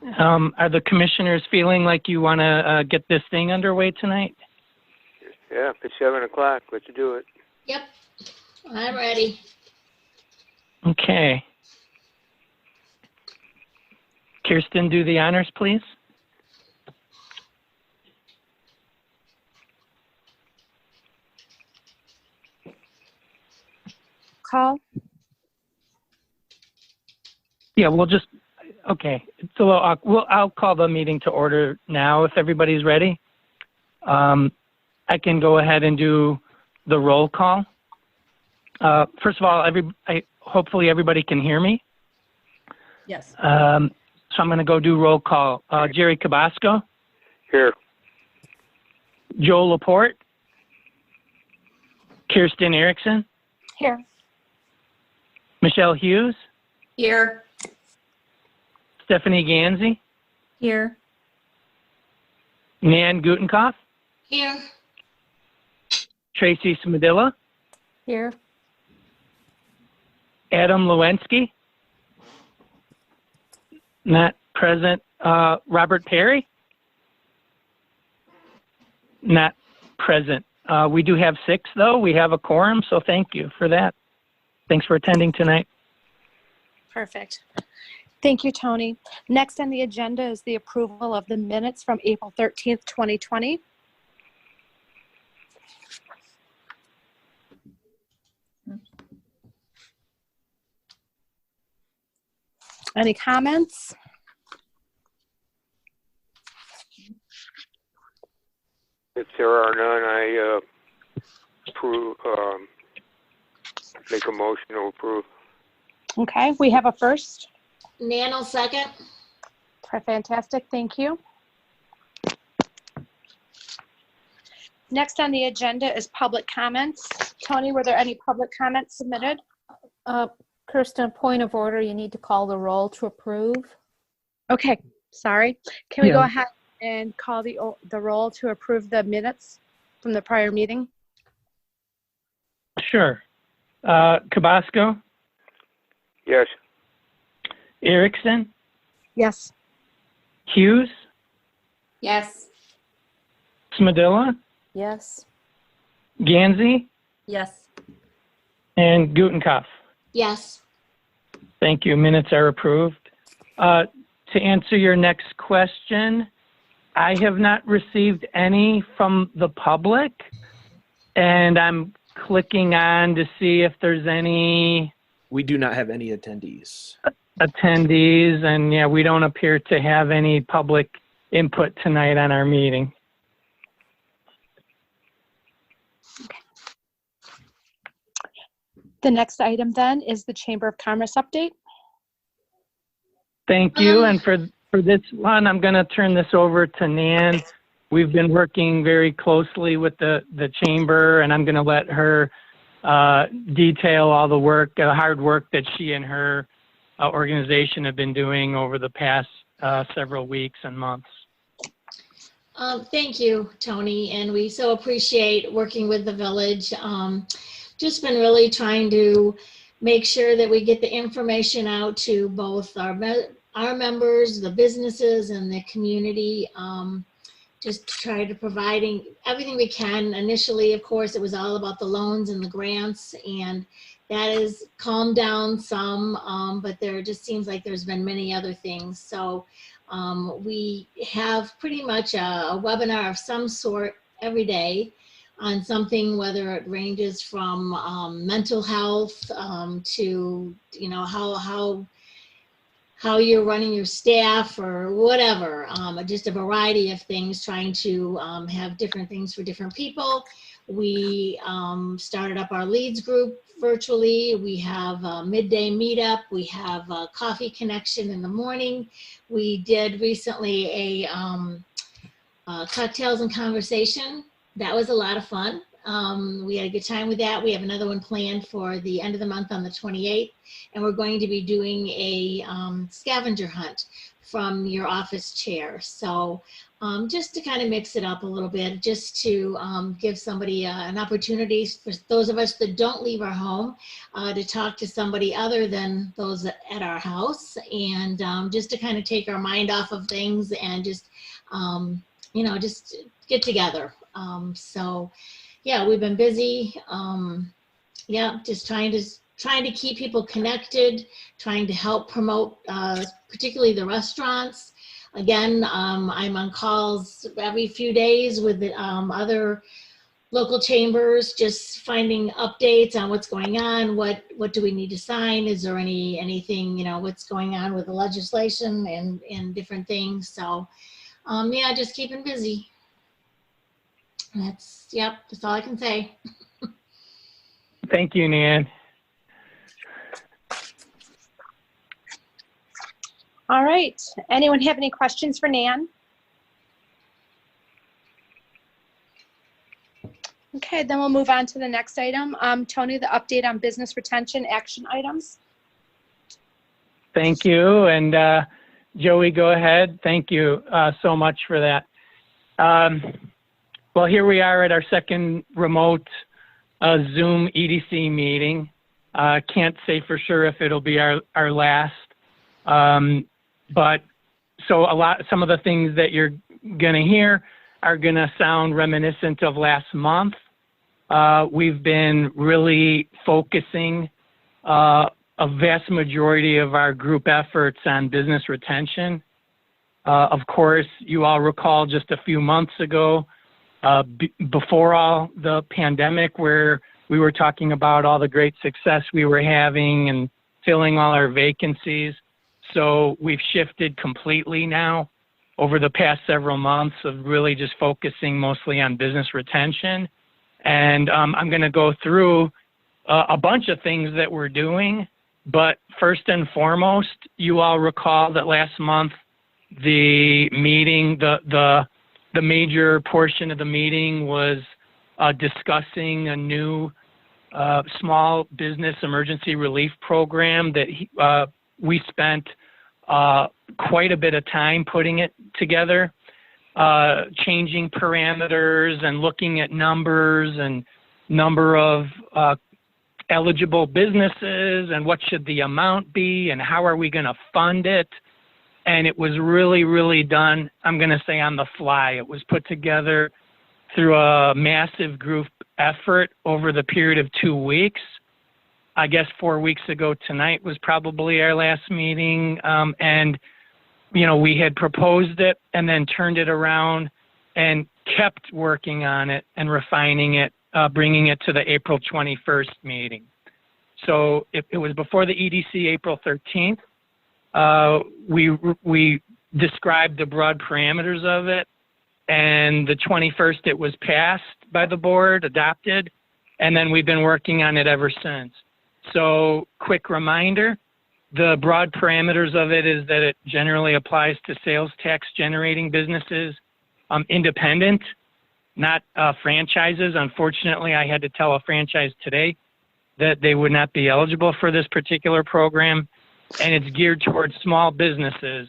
Are the commissioners feeling like you want to get this thing underway tonight? Yeah, it's 7 o'clock. Let's do it. Yep, I'm ready. Okay. Kirsten, do the honors, please. Call. Yeah, okay. So I'll call the meeting to order now if everybody's ready. I can go ahead and do the roll call. First of all, hopefully everybody can hear me. Yes. So I'm going to go do roll call. Jerry Cabasco, Here. Joe Laporte, Kirsten Erickson, Here. Michelle Hughes, Here. Stephanie Ganzi, Here. Nan Gutenkopf, Here. Tracy Smadilla, Here. Adam Lewinsky, not present. Robert Perry, not present. We do have 6, though. We have a quorum, so thank you for that. Thanks for attending tonight. Perfect. Thank you, Tony. Next on the agenda is the approval of the minutes from April 13th, 2020. Any comments? If there are none, I approve. Make a motion to approve. Okay, we have a first. Nan will second. Fantastic, thank you. Next on the agenda is public comments. Tony, were there any public comments submitted? Kirsten, point of order, you need to call the roll to approve. Okay, sorry. Can we go Yeah. ahead and call the roll to approve the minutes from the prior meeting? Sure. Cabasco, Yes. Erickson, Yes. Hughes, Yes. Smadilla, Yes. Ganzi, Yes. and Gutenkopf. Yes. Thank you. Minutes are approved. To answer your next question, I have not received any from the public, and I'm clicking on to see if there's any We do not have any attendees. attendees, and yeah, we don't appear to have any public input tonight on our meeting. The next item then is the Chamber of Commerce update. Thank you. And for this one, I'm going to turn this over to Nan. We've been working very closely with the chamber, and I'm going to let her detail all the work, hard work that she and her organization have been doing over the past several weeks and months. Thank you, Tony, and we so appreciate working with the village. Just been really trying to make sure that we get the information out to both our members, the businesses, and the community. Just try to providing everything we can. Initially, of course, it was all about the loans and the grants, and that has calmed down some, but there just seems like there's been many other things. So we have pretty much a webinar of some sort every day on something, whether it ranges from mental health to, you know, how you're running your staff or whatever, just a variety of things, trying to have different things for different people. We started up our leads group virtually. We have a midday meetup. We have a coffee connection in the morning. We did recently a cocktails and conversation. That was a lot of fun. We had a good time with that. We have another one planned for the end of the month on the 28th. And we're going to be doing a scavenger hunt from your office chair. So just to kind of mix it up a little bit, just to give somebody an opportunity for those of us that don't leave our home to talk to somebody other than those at our house, and just to kind of take our mind off of things and just, just get together. So yeah, we've been busy. Just trying to keep people connected, trying to help promote, particularly the restaurants. Again, I'm on calls every few days with the other local chambers, just finding updates on what's going on, what do we need to sign, is there anything, what's going on with the legislation and different things. So just keeping busy. That's all I can say. Thank you, Nan. All right. Anyone have any questions for Nan? Okay, then we'll move on to the next item. Tony, the update on business retention action items. Thank you. And Joey, go ahead. Thank you so much for that. Well, here we are at our second remote Zoom EDC meeting. Can't say for sure if it'll be our last. But so some of the things that you're gonna hear are gonna sound reminiscent of last month. We've been really focusing a vast majority of our group efforts on business retention. Of course, you all recall just a few months ago, before all the pandemic, where we were talking about all the great success we were having and filling all our vacancies. So we've shifted completely now over the past several months of really just focusing mostly on business retention. And I'm going to go through a bunch of things that we're doing. But first and foremost, you all recall that last month, the meeting, the major portion of the meeting was discussing a new small business emergency relief program that we spent quite a bit of time putting it together, changing parameters and looking at numbers and number of eligible businesses and what should the amount be and how are we going to fund it. And it was really, really done, I'm going to say, on the fly. It was put together through a massive group effort over the period of 2 weeks. I guess 4 weeks ago tonight was probably our last meeting. And, we had proposed it and then turned it around and kept working on it and refining it, bringing it to the April 21st meeting. So it was before the EDC, April 13th. We described the broad parameters of it, and the 21st it was passed by the board, adopted, and then we've been working on it ever since. So quick reminder, the broad parameters of it is that it generally applies to sales tax generating businesses, independent, not franchises. Unfortunately, I had to tell a franchise today that they would not be eligible for this particular program. And it's geared towards small businesses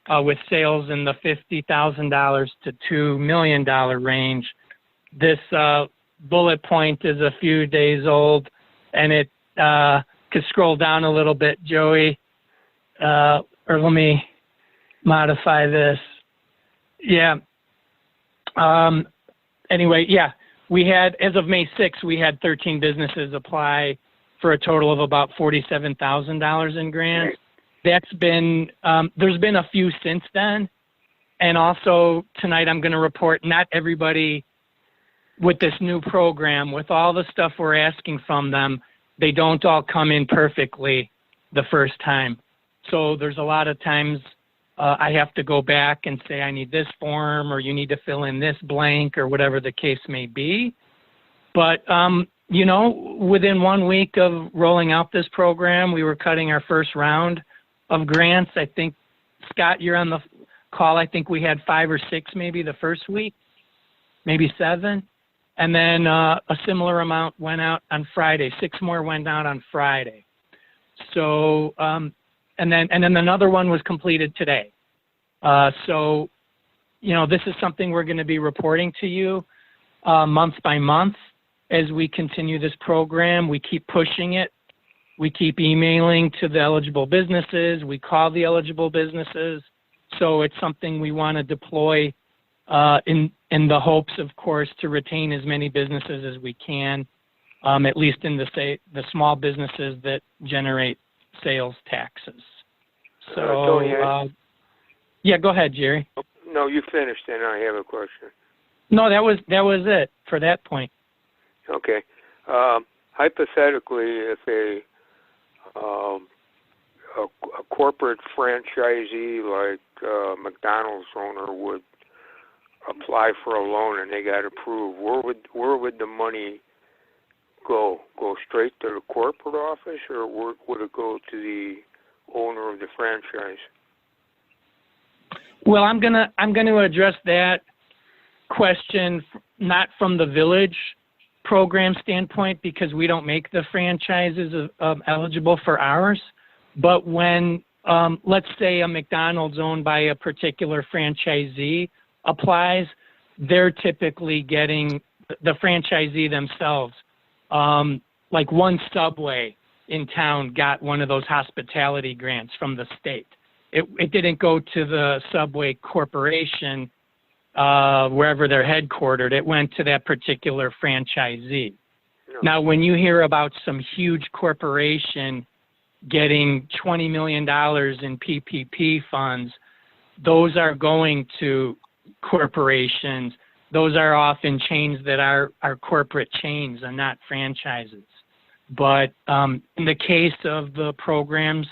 with sales in the $50,000 to $2 million range. This bullet point is a few days old, and it could scroll down a little bit, Joey, or let me modify this. Yeah. Anyway, yeah, we had, as of May 6th, we had 13 businesses apply for a total of about $47,000 in grants. That's been, there's been a few since then. And also tonight I'm going to report not everybody with this new program, with all the stuff we're asking from them, they don't all come in perfectly the first time. So there's a lot of times I have to go back and say, I need this form, or you need to fill in this blank, or whatever the case may be. But, within 1 week of rolling out this program, we were cutting our first round of grants. I think, Scott, you're on the call. I think we had 5 or 6 maybe the first week, maybe 7. And then a similar amount went out on Friday. 6 more went out on Friday. So, and then another one was completed today. So, this is something we're going to be reporting to you month by month as we continue this program. We keep pushing it. We keep emailing to the eligible businesses. We call the eligible businesses. So it's something we want to deploy in the hopes, of course, to retain as many businesses as we can, at least in the small businesses that generate sales taxes. So, Tony, yeah, go ahead, Jerry. no, you finished, and I have a question. No, that was it for that point. Okay. Hypothetically, if a corporate franchisee like McDonald's owner would apply for a loan and they got approved, where would the money go? Go straight to the corporate office, or would it go to the owner of the franchise? Well, I'm gonna address that question not from the village program standpoint, because we don't make the franchises eligible for ours. But when, let's say, a McDonald's owned by a particular franchisee applies, they're typically getting, the franchisee themselves, like one Subway in town got one of those hospitality grants from the state. It didn't go to the Subway Corporation, wherever they're headquartered. It went to that particular franchisee. No. Now, when you hear about some huge corporation getting $20 million in PPP funds, those are going to corporations. Those are often chains that are corporate chains and not franchises. But in the case of the programs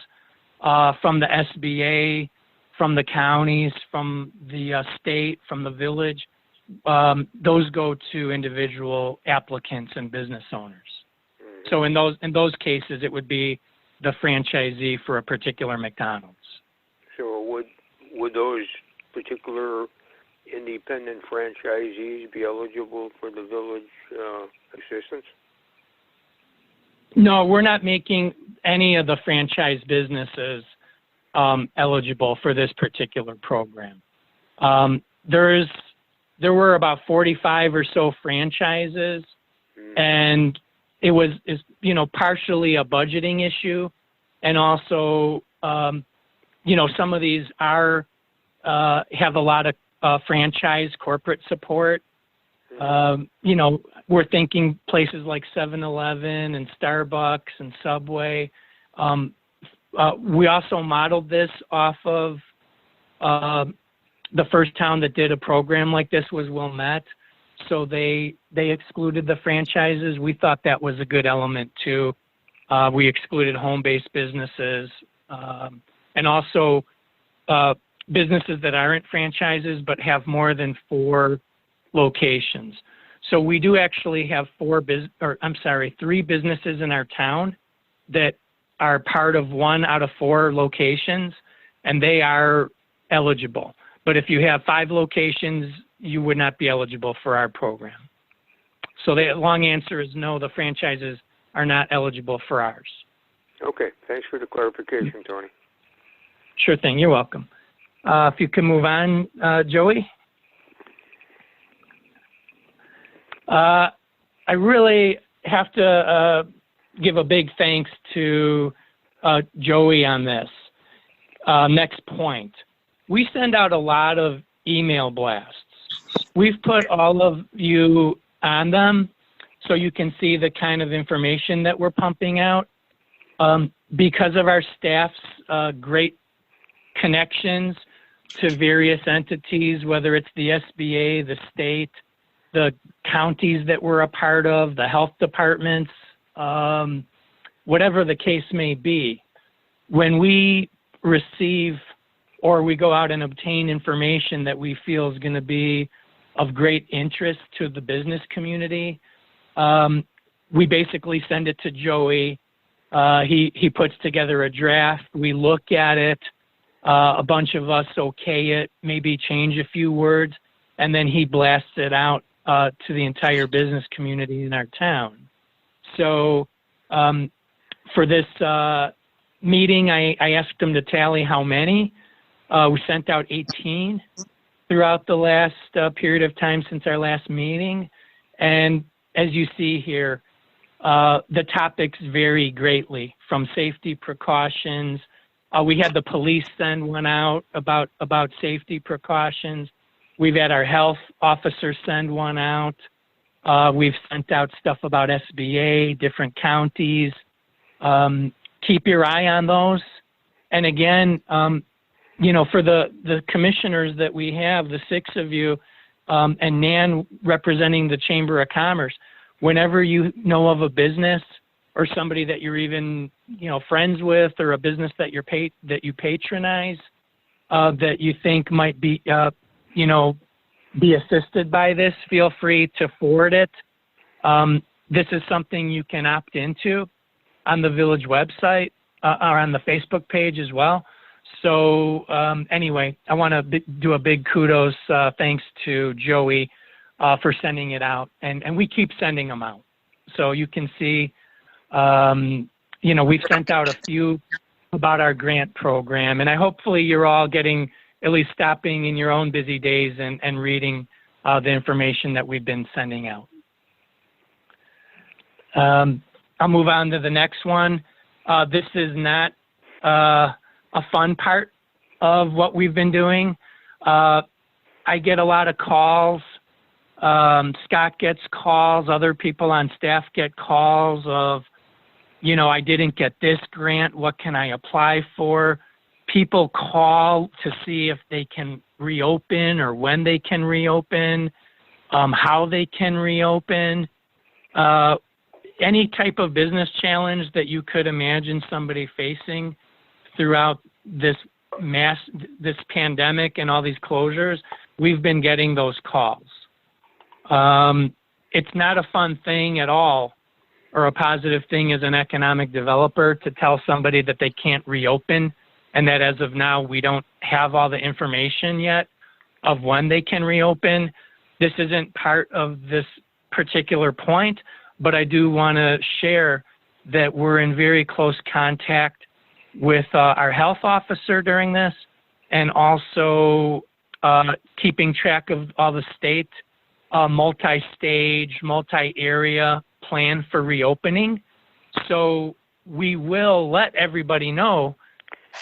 from the SBA, from the counties, from the state, from the village, those go to individual applicants and business owners. Mm-hmm. So in those cases, it would be the franchisee for a particular McDonald's. So would those particular independent franchisees be eligible for the village assistance? No, we're not making any of the franchise businesses eligible for this particular program. There were about 45 or so franchises, and it was partially a budgeting issue, and also some of these have a lot of franchise corporate support. We're thinking places like 7-Eleven and Starbucks and Subway. We also modeled this off of the first town that did a program like this was Wilmette. So they excluded the franchises. We thought that was a good element too. We excluded home-based businesses and also businesses that aren't franchises but have more than 4 locations. So we do actually have 3 businesses in our town that are part of 1 out of 4 locations, and they are eligible. But if you have 5 locations, you would not be eligible for our program. So the long answer is no, the franchises are not eligible for ours. Okay, thanks for the clarification, Tony. Sure thing, you're welcome. If you can move on, Joey. I really have to give a big thanks to Joey on this. Next point. We send out a lot of email blasts. We've put all of you on them so you can see the kind of information that we're pumping out. Because of our staff's great connections to various entities, whether it's the SBA, the state, the counties that we're a part of, the health departments, whatever the case may be, when we receive or we go out and obtain information that we feel is going to be of great interest to the business community, we basically send it to Joey. He puts together a draft. We look at it. A bunch of us okay it, maybe change a few words, and then he blasts it out to the entire business community in our town. So for this meeting, I asked him to tally how many. We sent out 18. throughout the last period of time since our last meeting. And as you see here, the topics vary greatly from safety precautions. We had the police send one out about safety precautions. We've had our health officer send one out. We've sent out stuff about SBA, different counties. Keep your eye on those. And again, for the commissioners that we have, the 6 of you, and Nan representing the Chamber of Commerce, whenever you know of a business or somebody that you're even, friends with, or a business that you patronize, that you think might be, be assisted by this, feel free to forward it. This is something you can opt into on the village website or on the Facebook page as well. So anyway, I want to do a big kudos, thanks to Joey for sending it out. And we keep sending them out. So you can see, we've sent out a few about our grant program. And hopefully you're all getting, at least stopping in your own busy days and reading the information that we've been sending out. I'll move on to the next one. This is not a fun part of what we've been doing. I get a lot of calls. Scott gets calls. Other people on staff get calls of, I didn't get this grant. What can I apply for? People call to see if they can reopen or when they can reopen, how they can reopen. Any type of business challenge that you could imagine somebody facing throughout this pandemic and all these closures, we've been getting those calls. It's not a fun thing at all, or a positive thing as an economic developer, to tell somebody that they can't reopen, and that as of now, we don't have all the information yet of when they can reopen. This isn't part of this particular point, but I do want to share that we're in very close contact with our health officer during this, and also keeping track of all the state multi-stage, multi-area plan for reopening. So we will let everybody know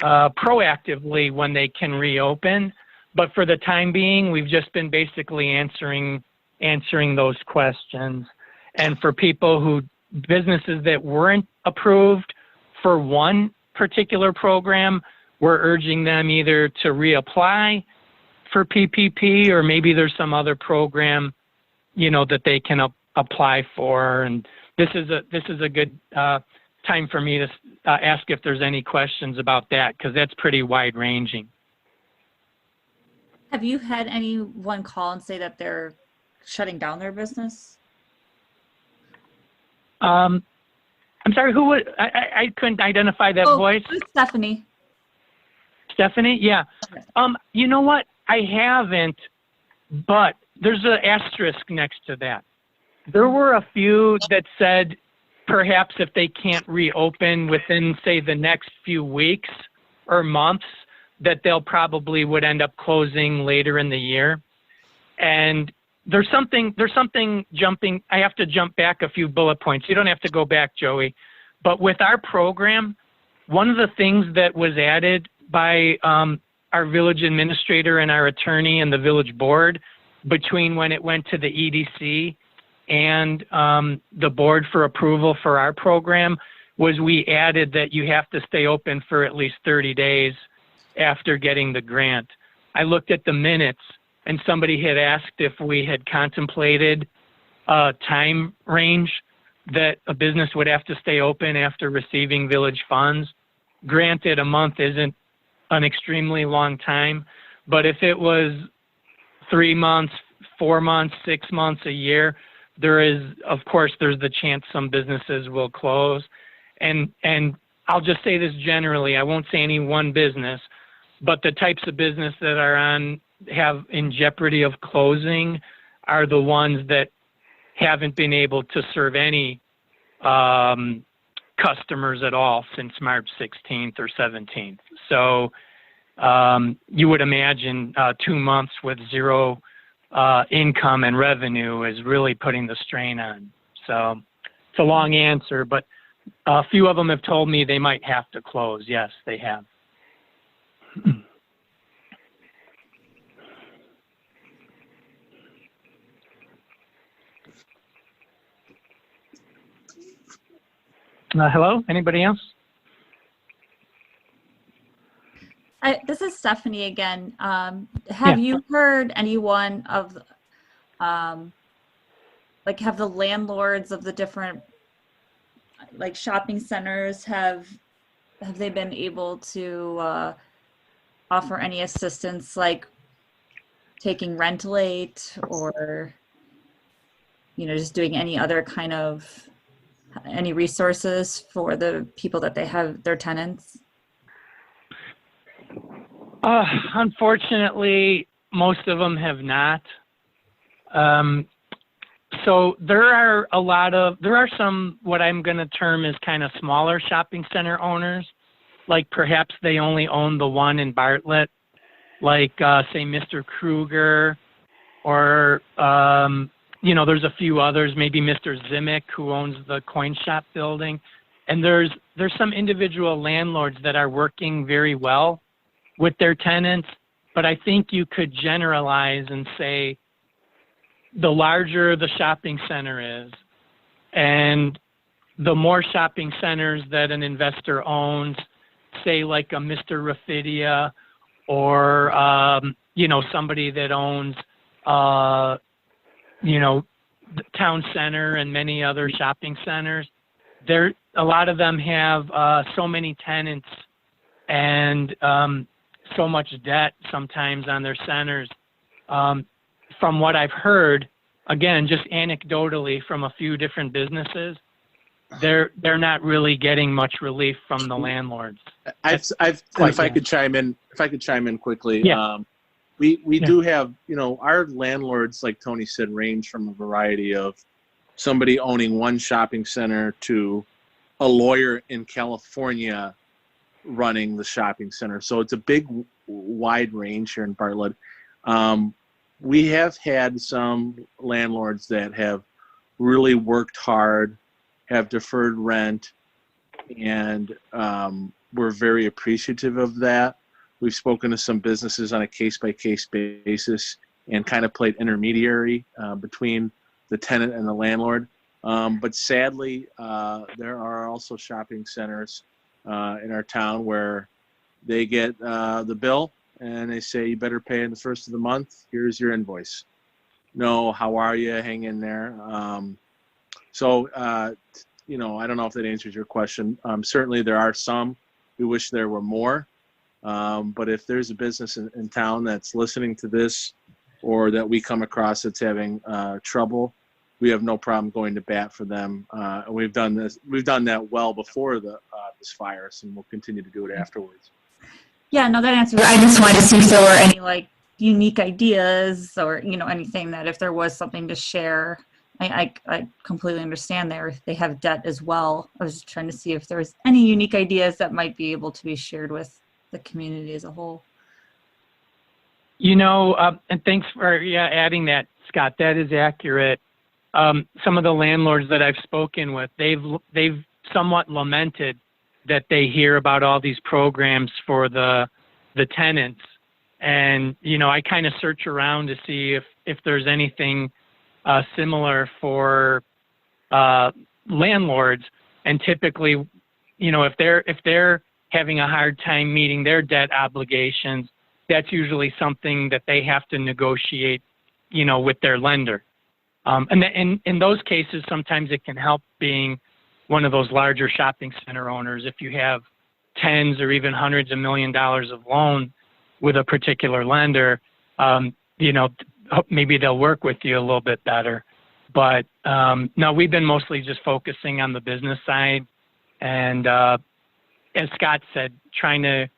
proactively when they can reopen, but for the time being, we've just been basically answering those questions. And for businesses that weren't approved for one particular program, we're urging them either to reapply for PPP, or maybe there's some other program, that they can apply for. And this is a good time for me to ask if there's any questions about that, because that's pretty wide ranging. Have you had anyone call and say that they're shutting down their business? I'm sorry, who was, I couldn't identify that voice. Stephanie. Stephanie? Yeah. You know what? I haven't, but there's an asterisk next to that. There were a few that said perhaps if they can't reopen within, say, the next few weeks or months, that they'll probably would end up closing later in the year. And there's something jumping. I have to jump back a few bullet points. You don't have to go back, Joey. But with our program, one of the things that was added by our village administrator and our attorney and the village board between when it went to the EDC and the board for approval for our program was we added that you have to stay open for at least 30 days after getting the grant. I looked at the minutes, and somebody had asked if we had contemplated a time range that a business would have to stay open after receiving village funds. Granted, a month isn't an extremely long time, but if it was 3 months, 4 months, 6 months, a year, there's the chance some businesses will close. And I'll just say this generally, I won't say any one business, but the types of business that have in jeopardy of closing are the ones that haven't been able to serve any customers at all since March 16th or 17th. So you would imagine 2 months with zero income and revenue is really putting the strain on. So it's a long answer, but a few of them have told me they might have to close. Yes, they have. Hello, anybody else? This is Stephanie again. Have you heard anyone of, like, have the landlords of the different, like, shopping centers, have they been able to offer any assistance, like taking rental aid or, just doing any other kind of, any resources for the people that they have, their tenants? Unfortunately, most of them have not. So there are some, what I'm going to term as kind of smaller shopping center owners, like perhaps they only own the one in Bartlett, like say Mr. Kruger, or there's a few others, maybe Mr. Zimick, who owns the coin shop building. And there's some individual landlords that are working very well with their tenants, but I think you could generalize and say the larger the shopping center is, and the more shopping centers that an investor owns, say like a Mr. Rafidia, or somebody that owns the town center and many other shopping centers, a lot of them have so many tenants and so much debt sometimes on their centers. From what I've heard, again, just anecdotally from a few different businesses, they're not really getting much relief from the landlords. If I could chime in quickly. Yeah. We do have, our landlords, like Tony said, range from a variety of somebody owning one shopping center to a lawyer in California running the shopping center. So it's a big, wide range here in Bartlett. We have had some landlords that have really worked hard, have deferred rent, and we're very appreciative of that. We've spoken to some businesses on a case-by-case basis and kind of played intermediary between the tenant and the landlord. But sadly, there are also shopping centers in our town where they get the bill and they say, you better pay in the first of the month. Here's your invoice. No, how are you? Hang in there. I don't know if that answers your question. Certainly there are some. We wish there were more. But if there's a business in town that's listening to this, or that we come across that's having trouble, we have no problem going to bat for them. And we've done that well before this virus, and we'll continue to do it afterwards. Yeah, no, that answers. I just wanted to see if there were any like unique ideas or anything that if there was something to share. I completely understand they have debt as well. I was just trying to see if there was any unique ideas that might be able to be shared with the community as a whole. And thanks for adding that, Scott. That is accurate. Some of the landlords that I've spoken with, they've somewhat lamented that they hear about all these programs for the tenants. And, I kind of search around to see if there's anything similar for landlords. And typically, if they're having a hard time meeting their debt obligations, that's usually something that they have to negotiate, with their lender. And in those cases, sometimes it can help being one of those larger shopping center owners. If you have tens or even hundreds of $1 million of loan with a particular lender, maybe they'll work with you a little bit better. But no, we've been mostly just focusing on the business side. And as Scott said, trying to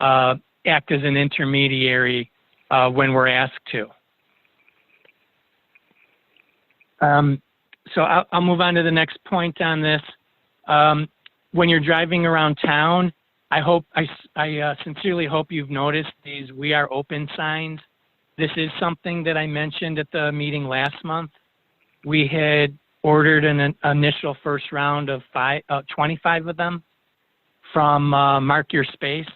act as an intermediary when we're asked to. So I'll move on to the next point on this. When you're driving around town, I sincerely hope you've noticed these "We Are Open" signs. This is something that I mentioned at the meeting last month. We had ordered an initial first round of 25 of them from Mark Your Space.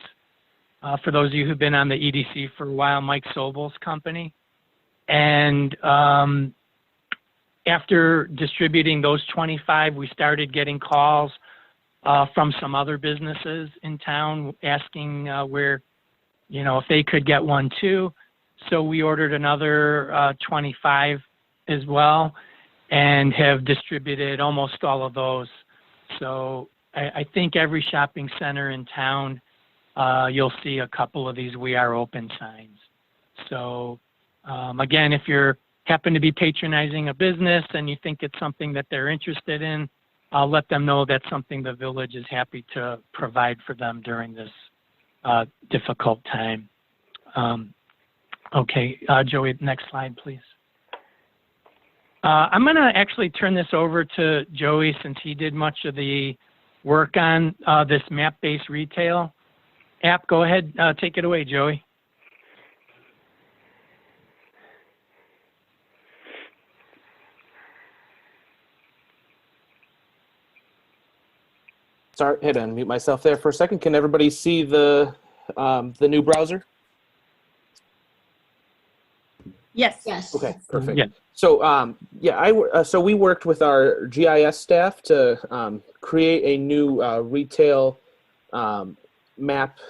For those of you who've been on the EDC for a while, Mike Sobel's company. And after distributing those 25, we started getting calls from some other businesses in town asking where, if they could get one too. So we ordered another 25 as well and have distributed almost all of those. So I think every shopping center in town, you'll see a couple of these "We Are Open" signs. So again, if you're happen to be patronizing a business and you think it's something that they're interested in, I'll let them know that's something the village is happy to provide for them during this difficult time. Okay, Joey, next slide, please. I'm going to actually turn this over to Joey since he did much of the work on this map-based retail app. Go ahead, take it away, Joey. Sorry, had to unmute myself there for a second. Can everybody see the new browser? Yes. Yes. Okay, perfect. Yeah. So so we worked with our GIS staff to create a new retail map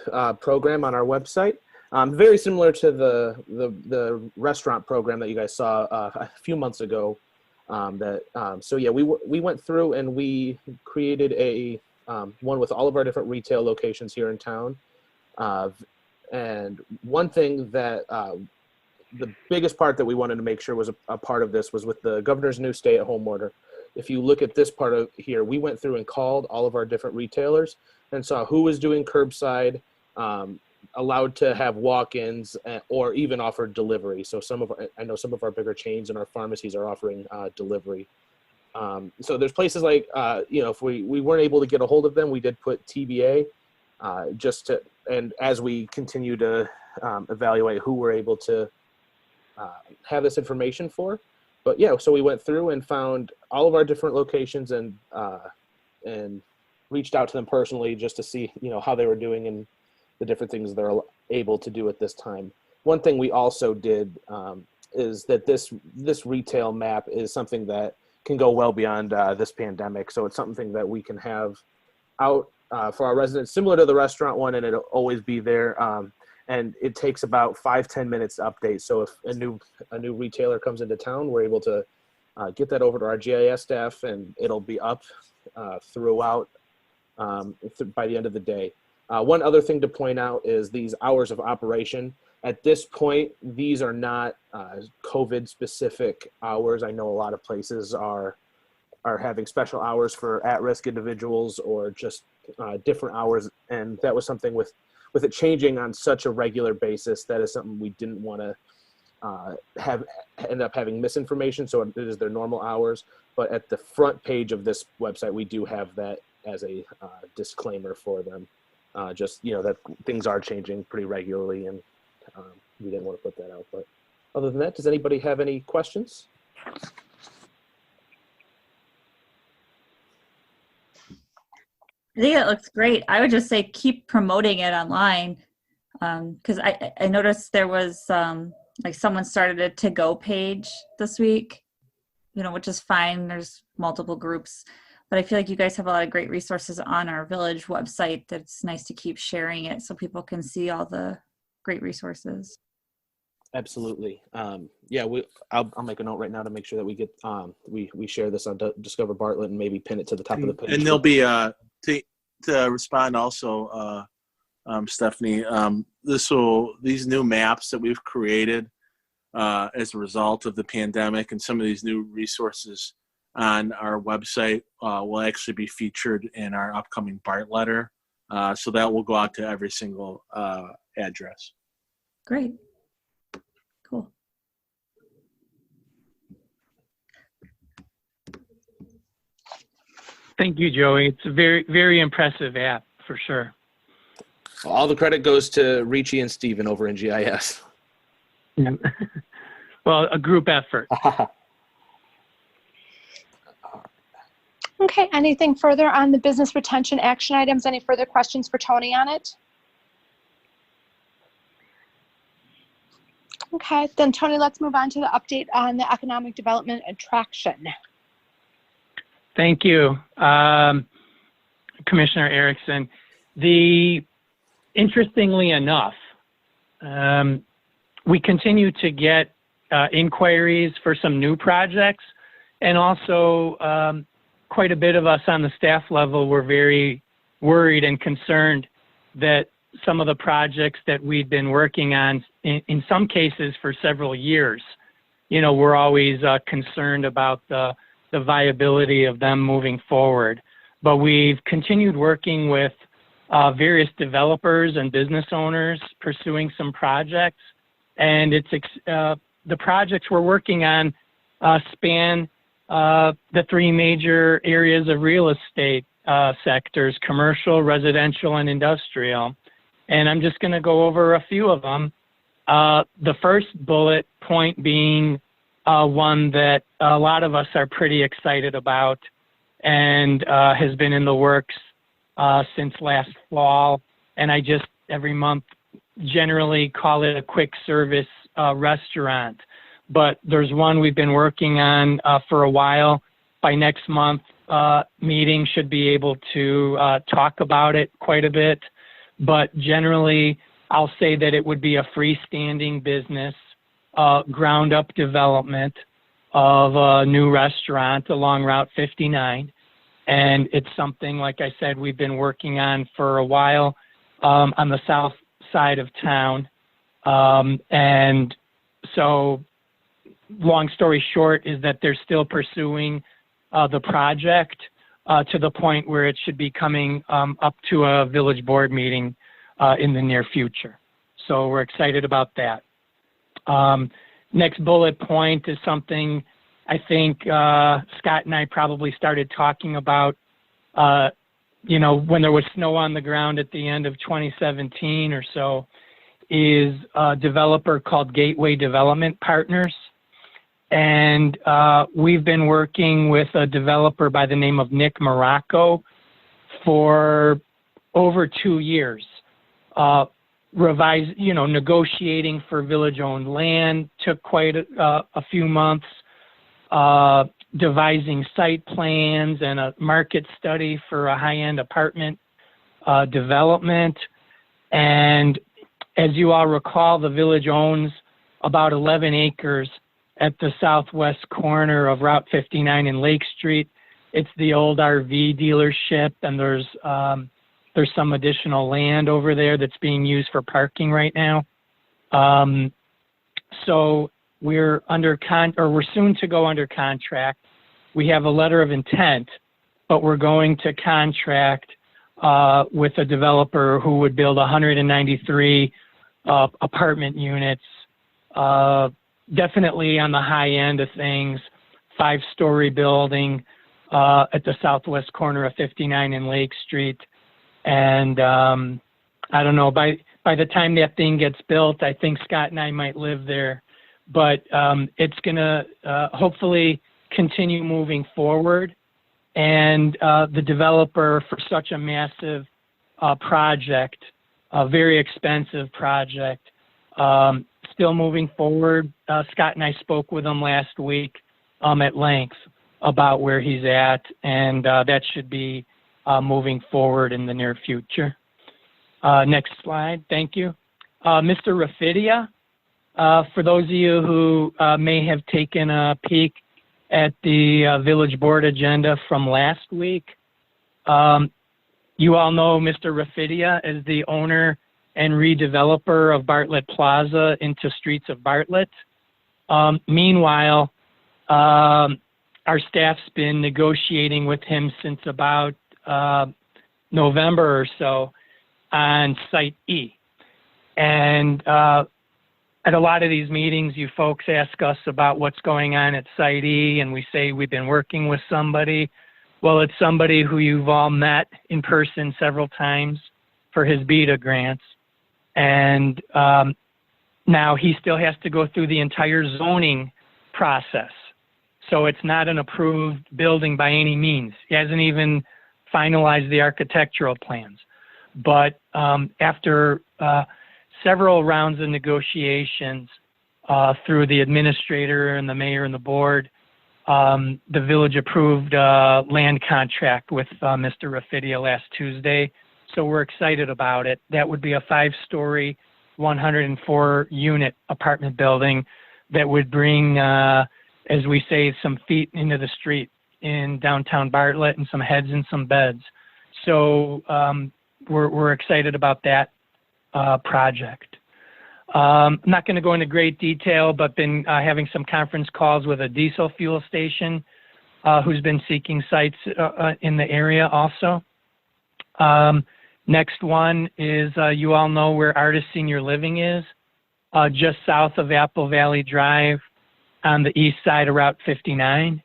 program on our website. Very similar to the restaurant program that you guys saw a few months ago. We went through and we created a one with all of our different retail locations here in town. And one thing that the biggest part that we wanted to make sure was a part of this was with the governor's new stay-at-home order. If you look at this part of here, we went through and called all of our different retailers and saw who was doing curbside, allowed to have walk-ins, or even offered delivery. So I know some of our bigger chains and our pharmacies are offering delivery. So there's places like, if we weren't able to get a hold of them, we did put TBA and as we continue to evaluate who we're able to have this information for. But yeah, so we went through and found all of our different locations and reached out to them personally just to see, how they were doing and the different things they're able to do at this time. One thing we also did is that this retail map is something that can go well beyond this pandemic. So it's something that we can have out for our residents, similar to the restaurant one, and it'll always be there. And it takes about 5-10 minutes to update. So if a new retailer comes into town, we're able to get that over to our GIS staff, and it'll be up throughout by the end of the day. One other thing to point out is these hours of operation. At this point, these are not COVID-specific hours. I know a lot of places are having special hours for at-risk individuals or just different hours, and that was something with it changing on such a regular basis, that is something we didn't want to end up having misinformation. So it is their normal hours, but at the front page of this website, we do have that as a disclaimer for them. That things are changing pretty regularly, and we didn't want to put that out. But other than that, does anybody have any questions? I think it looks great. I would just say keep promoting it online, because I noticed there was someone started a to-go page this week, which is fine. There's multiple groups, but I feel like you guys have a lot of great resources on our village website that's nice to keep sharing it so people can see all the great resources. Absolutely. I'll make a note right now to make sure that we get we share this on Discover Bartlett and maybe pin it to the top of the page. And there'll be to respond also, Stephanie. These new maps that we've created as a result of the pandemic, and some of these new resources on our website will actually be featured in our upcoming BART letter. So that will go out to every single address. Great. Cool. Thank you, Joey. It's a very, very impressive app for sure. All the credit goes to Ricci and Steven over in GIS. Yeah. Well, a group effort. Okay, anything further on the business retention action items? Any further questions for Tony on it? Okay, then Tony, let's move on to the update on the economic development attraction. Thank you, Commissioner Erickson. Interestingly enough, we continue to get inquiries for some new projects, and also quite a bit of us on the staff level were very worried and concerned that some of the projects that we'd been working on, in some cases for several years, we're always concerned about the viability of them moving forward. But we've continued working with various developers and business owners pursuing some projects, and the projects we're working on span the three major areas of real estate sectors: commercial, residential, and industrial. And I'm just going to go over a few of them. The first bullet point being one that a lot of us are pretty excited about and has been in the works since last fall. And I just every month generally call it a quick service restaurant. But there's one we've been working on for a while. By next month meeting should be able to talk about it quite a bit. But generally, I'll say that it would be a freestanding business, ground up development of a new restaurant along Route 59. And it's something, like I said, we've been working on for a while on the south side of town. And so long story short is that they're still pursuing the project to the point where it should be coming up to a village board meeting in the near future. So we're excited about that. Next bullet point is something I think Scott and I probably started talking about, when there was snow on the ground at the end of 2017 or so, is a developer called Gateway Development Partners. And we've been working with a developer by the name of Nick Morocco for over 2 years. Negotiating for village-owned land took quite a few months. Devising site plans and a market study for a high-end apartment development. And as you all recall, the village owns about 11 acres at the southwest corner of Route 59 and Lake Street. It's the old RV dealership, and there's some additional land over there that's being used for parking right now. So we're we're soon to go under contract. We have a letter of intent, but we're going to contract with a developer who would build 193 apartment units, definitely on the high end of things, 5-story building at the southwest corner of 59 and Lake Street. And I don't know, by the time that thing gets built, I think Scott and I might live there. But it's going to hopefully continue moving forward. And the developer, for such a massive project, a very expensive project, still moving forward. Scott and I spoke with him last week at length about where he's at, and that should be moving forward in the near future. Next slide, thank you. Mr. Rafidia, for those of you who may have taken a peek at the village board agenda from last week, you all know Mr. Rafidia as the owner and redeveloper of Bartlett Plaza into Streets of Bartlett. Meanwhile, our staff's been negotiating with him since about November or so on Site E. And at a lot of these meetings, you folks ask us about what's going on at Site E, and we say we've been working with somebody. Well, it's somebody who you've all met in person several times. for his beta grants. And now he still has to go through the entire zoning process. So it's not an approved building by any means. He hasn't even finalized the architectural plans. But after several rounds of negotiations through the administrator and the mayor and the board, the village approved a land contract with Mr. Raffidia last Tuesday. So we're excited about it. That would be a 5-story, 104-unit apartment building that would bring, as we say, some feet into the street in downtown Bartlett and some heads and some beds. So we're excited about that project. I'm not going to go into great detail, but been having some conference calls with a diesel fuel station who's been seeking sites in the area also. Next one is, you all know where Artist Senior Living is, just south of Apple Valley Drive on the east side of Route 59.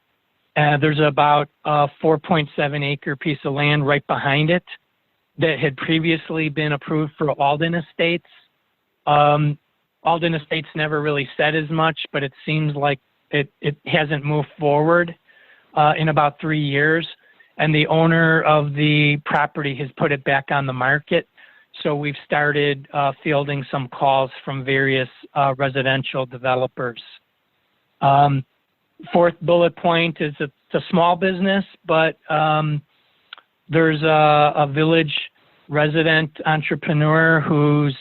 There's about a 4.7 acre piece of land right behind it that had previously been approved for Alden Estates. Alden Estates never really said as much, but it seems like it hasn't moved forward in about 3 years. And the owner of the property has put it back on the market. So we've started fielding some calls from various residential developers. Fourth bullet point is it's a small business, but there's a village resident entrepreneur who's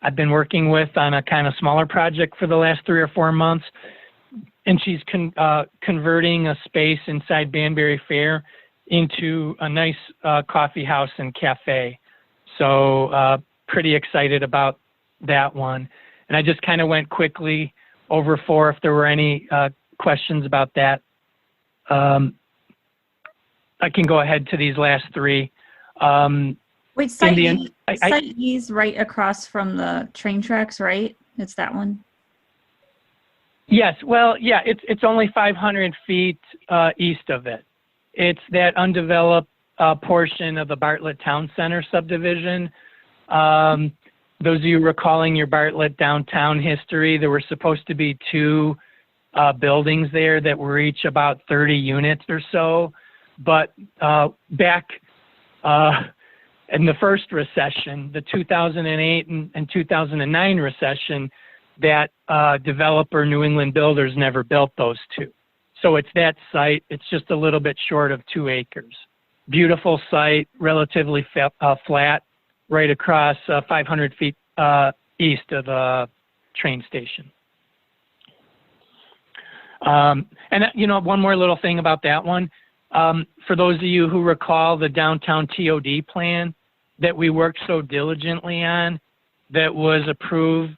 I've been working with on a kind of smaller project for the last 3 or 4 months. And she's converting a space inside Banbury Fair into a nice coffee house and cafe. So pretty excited about that one. And I just kind of went quickly over 4 if there were any questions about that. I can go ahead to these last 3. Wait, Site E's right across from the train tracks, right? It's that one? Yes, well, yeah, it's only 500 feet east of it. It's that undeveloped portion of the Bartlett Town Center subdivision. Those of you recalling your Bartlett downtown history, there were supposed to be 2 buildings there that were each about 30 units or so. But back in the first recession, the 2008 and 2009 recession, that developer, New England Builders, never built those 2. So it's that site. It's just a little bit short of 2 acres. Beautiful site, relatively flat, right across 500 feet east of the train station. And, you know, one more little thing about that one. For those of you who recall the downtown TOD plan that we worked so diligently on, that was approved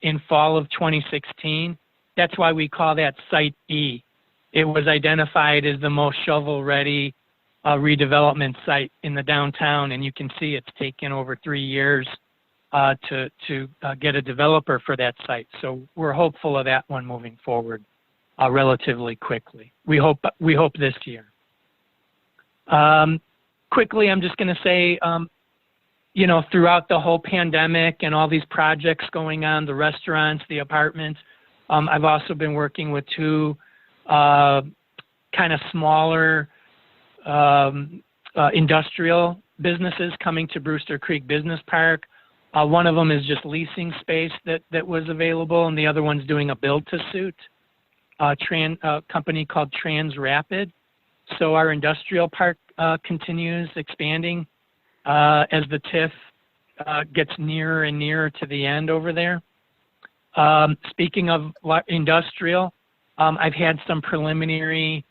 in fall of 2016. That's why we call that Site E. It was identified as the most shovel-ready redevelopment site in the downtown, and you can see it's taken over 3 years to get a developer for that site. So we're hopeful of that one moving forward relatively quickly. We hope this year. Quickly, I'm just going to say, you know, throughout the whole pandemic and all these projects going on, the restaurants, the apartments, I've also been working with 2 kind of smaller industrial businesses coming to Brewster Creek Business Park. One of them is just leasing space that was available, and the other one's doing a build-to-suit, a company called Trans Rapid. So our industrial park continues expanding as the TIF gets nearer and nearer to the end over there. Speaking of industrial, I've had some preliminary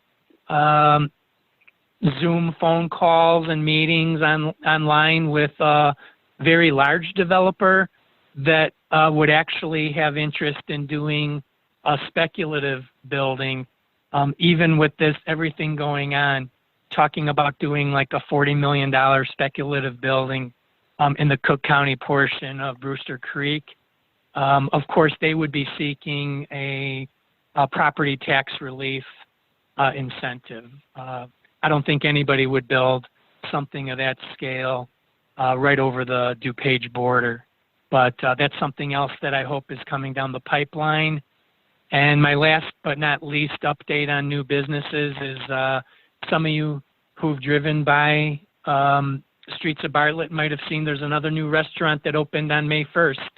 Zoom phone calls and meetings online with a very large developer that would actually have interest in doing a speculative building, even with this everything going on, talking about doing like a $40 million speculative building in the Cook County portion of Brewster Creek. Of course, they would be seeking a property tax relief incentive. I don't think anybody would build something of that scale right over the DuPage border. But that's something else that I hope is coming down the pipeline. And my last but not least update on new businesses is some of you who've driven by streets of Bartlett might have seen there's another new restaurant that opened on May 1st,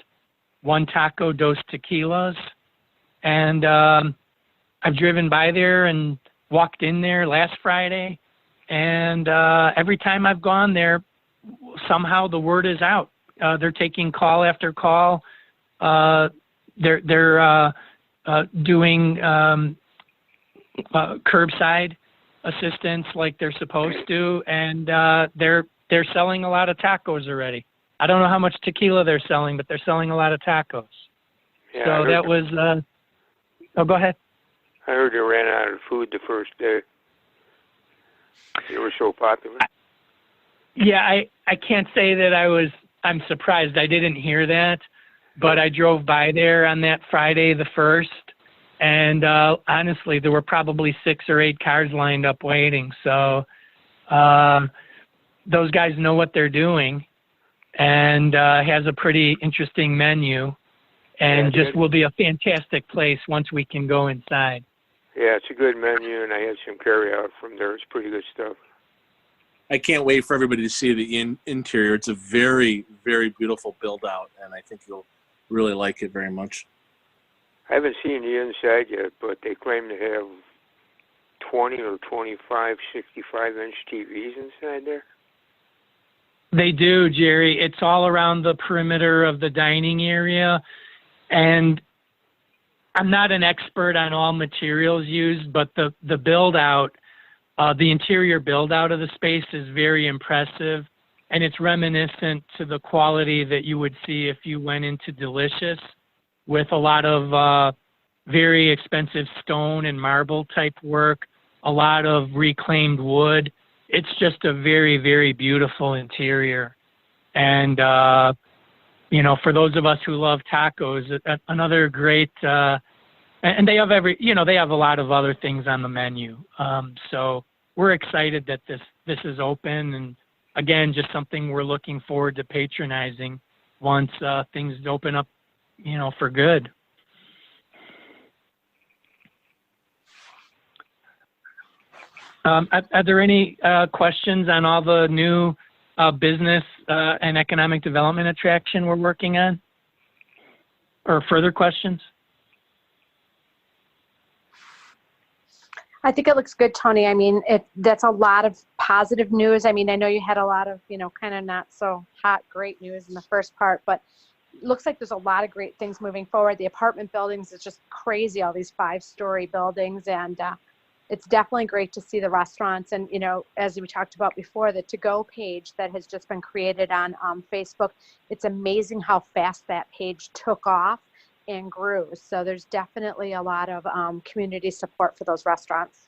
One Taco, Dos Tequilas. And I've driven by there and walked in there last Friday. And every time I've gone there, somehow the word is out. They're taking call after call. They're doing curbside assistance like they're supposed to, and they're selling a lot of tacos already. I don't know how much tequila they're selling, but they're selling a lot of tacos. Yeah, So that was. Oh, go ahead. I heard they ran out of food the first day. They were so popular. Yeah, I can't say that I'm surprised. I didn't hear that, but I drove by there on that Friday the 1st, and honestly, there were probably 6 or 8 cars lined up waiting. So those guys know what they're doing, and has a pretty interesting menu, and just will be a fantastic place once we can go inside. Yeah, it's a good menu, and I had some carry out from there. It's pretty good stuff. I can't wait for everybody to see the interior. It's a very, very beautiful build out, and I think you'll really like it very much. I haven't seen the inside yet, but they claim to have 20 or 25 65-inch TVs inside there. They do, Jerry. It's all around the perimeter of the dining area, and I'm not an expert on all materials used, but the build out, the interior build out of the space is very impressive, and it's reminiscent to the quality that you would see if you went into Delicious, with a lot of very expensive stone and marble type work, a lot of reclaimed wood. It's just a very, very beautiful interior. And, for those of us who love tacos, another great, and they have they have a lot of other things on the menu. So we're excited that this is open, and again, just something we're looking forward to patronizing once things open up, for good. Are there any questions on all the new business and economic development attraction we're working on? Or further questions? I think it looks good, Tony. I mean, that's a lot of positive news. I mean, I know you had a lot of, kind of not so hot, great news in the first part, but it looks like there's a lot of great things moving forward. The apartment buildings is just crazy, all these 5-story buildings. And it's definitely great to see the restaurants. And, as we talked about before, the to-go page that has just been created on Facebook, it's amazing how fast that page took off and grew. So there's definitely a lot of community support for those restaurants.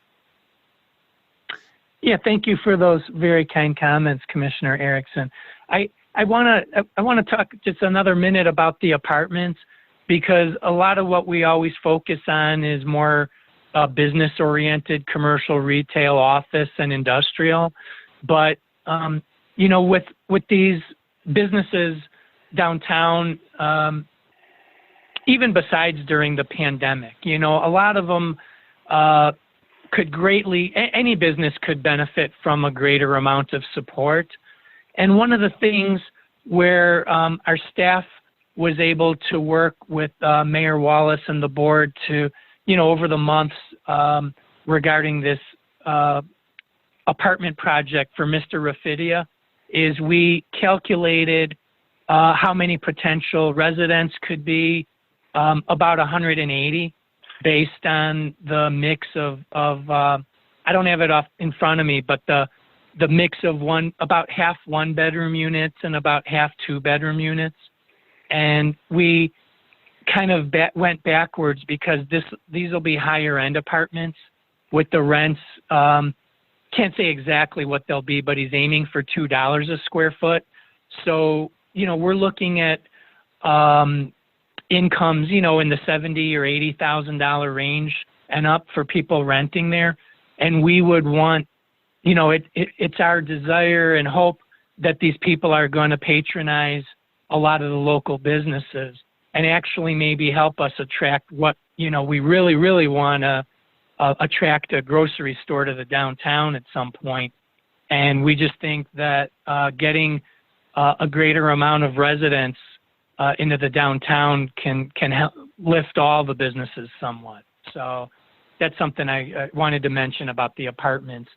Yeah, thank you for those very kind comments, Commissioner Erickson. I want to talk just another minute about the apartments, because a lot of what we always focus on is more business-oriented, commercial, retail, office, and industrial. But with these businesses downtown, even besides during the pandemic, a lot of them could any business could benefit from a greater amount of support. And one of the things where our staff was able to work with Mayor Wallace and the board to, over the months regarding this apartment project for Mr. Rafidia, is we calculated how many potential residents could be, about 180, based on the mix of I don't have it off in front of me, but the mix of about half 1-bedroom units and about half 2-bedroom units. And we kind of went backwards, because these will be higher end apartments with the rents. Can't say exactly what they'll be, but he's aiming for $2 a square foot. So, we're looking at incomes, in the $70,000 or $80,000 range and up for people renting there. And we would want, it's our desire and hope that these people are going to patronize a lot of the local businesses and actually maybe help us attract what, we really, really want to attract a grocery store to the downtown at some point. And we just think that getting a greater amount of residents into the downtown can help lift all the businesses somewhat. So that's something I wanted to mention about the apartments,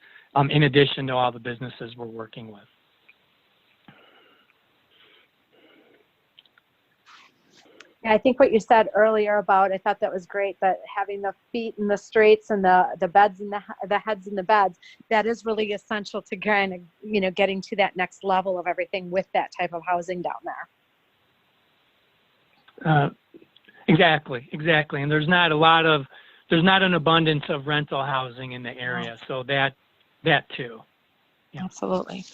in addition to all the businesses we're working with. Yeah, I think what you said earlier about, I thought that was great, that having the feet in the streets and the beds and the heads in the beds, that is really essential to kind of, getting to that next level of everything with that type of housing down there. Exactly. And there's not an abundance of rental housing in the area. So that too. Yeah. Absolutely.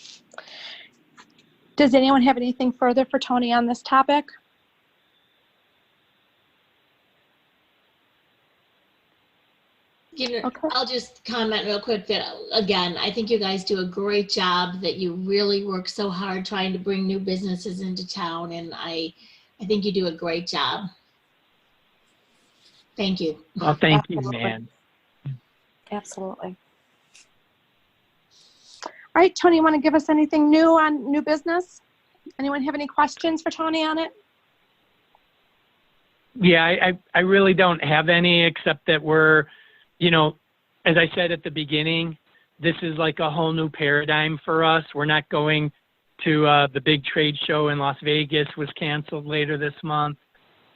Does anyone have anything further for Tony on this topic? Okay. I'll just comment real quick that, again, I think you guys do a great job, that you really work so hard trying to bring new businesses into town, and I think you do a great job. Thank you. Well, thank Absolutely. you, Nan. Absolutely. All right, Tony, you want to give us anything new on new business? Anyone have any questions for Tony on it? Yeah, I really don't have any, except that we're, as I said at the beginning, this is like a whole new paradigm for us. We're not going to the big trade show in Las Vegas, was canceled later this month.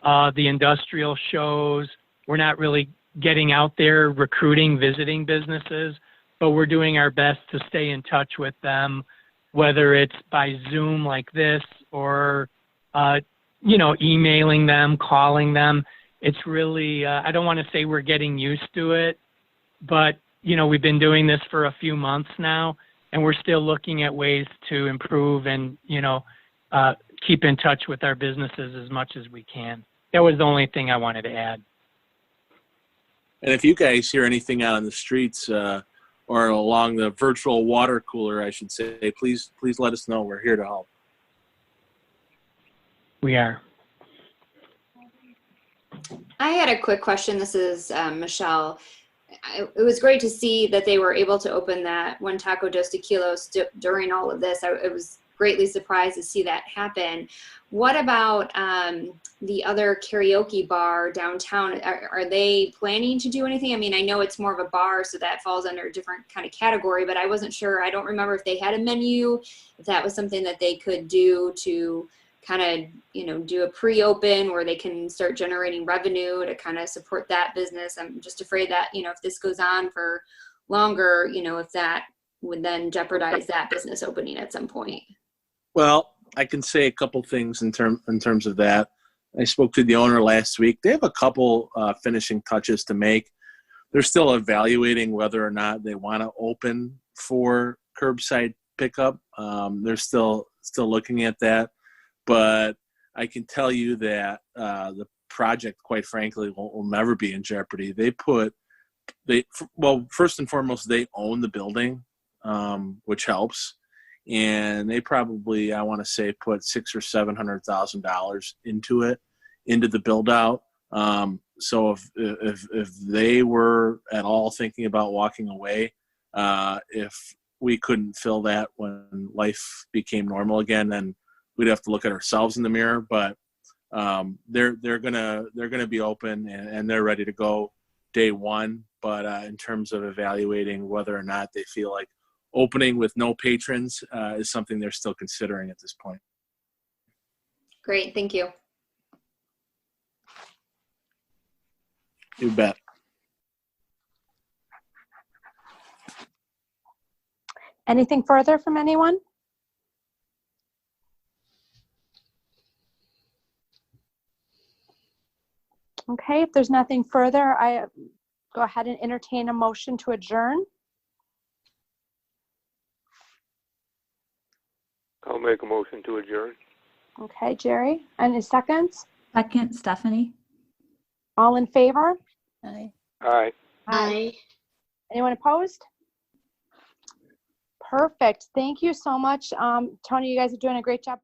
The industrial shows, we're not really getting out there recruiting, visiting businesses, but we're doing our best to stay in touch with them, whether it's by Zoom like this or, emailing them, calling them. It's really, I don't want to say we're getting used to it, but, we've been doing this for a few months now, and we're still looking at ways to improve and, keep in touch with our businesses as much as we can. That was the only thing I wanted to add. And if you guys hear anything out on the streets or along the virtual water cooler, I should say, please let us know. We're here to help. We are. I had a quick question. This is Michelle. It was great to see that they were able to open that One Taco Dos Kilos during all of this. I was greatly surprised to see that happen. What about the other karaoke bar downtown? Are they planning to do anything? I mean, I know it's more of a bar, so that falls under a different kind of category, but I wasn't sure. I don't remember if they had a menu, if that was something that they could do to kind of, do a pre-open where they can start generating revenue to kind of support that business. I'm just afraid that, if this goes on for longer, if that would then jeopardize that business opening at some point. Well, I can say a couple things in terms of that. I spoke to the owner last week. They have a couple finishing touches to make. They're still evaluating whether or not they want to open for curbside pickup. They're still looking at that. But I can tell you that the project, quite frankly, will never be in jeopardy. First and foremost, they own the building, which helps, and they probably, I want to say, put $600,000 or $700,000 into the build out. So if they were at all thinking about walking away, if we couldn't fill that when life became normal again, then we'd have to look at ourselves in the mirror. But they're gonna be open and they're ready to go day one. But in terms of evaluating whether or not they feel like opening with no patrons is something they're still considering at this point. Great, thank you. You bet. Anything further from anyone? Okay, if there's nothing further, I go ahead and entertain a motion to adjourn. I'll make a motion to adjourn. Okay, Jerry, any seconds? Second, Stephanie. All in favor? Aye. Aye. Aye. Anyone opposed? Perfect. Thank you so much. Tony, you guys are doing a great job.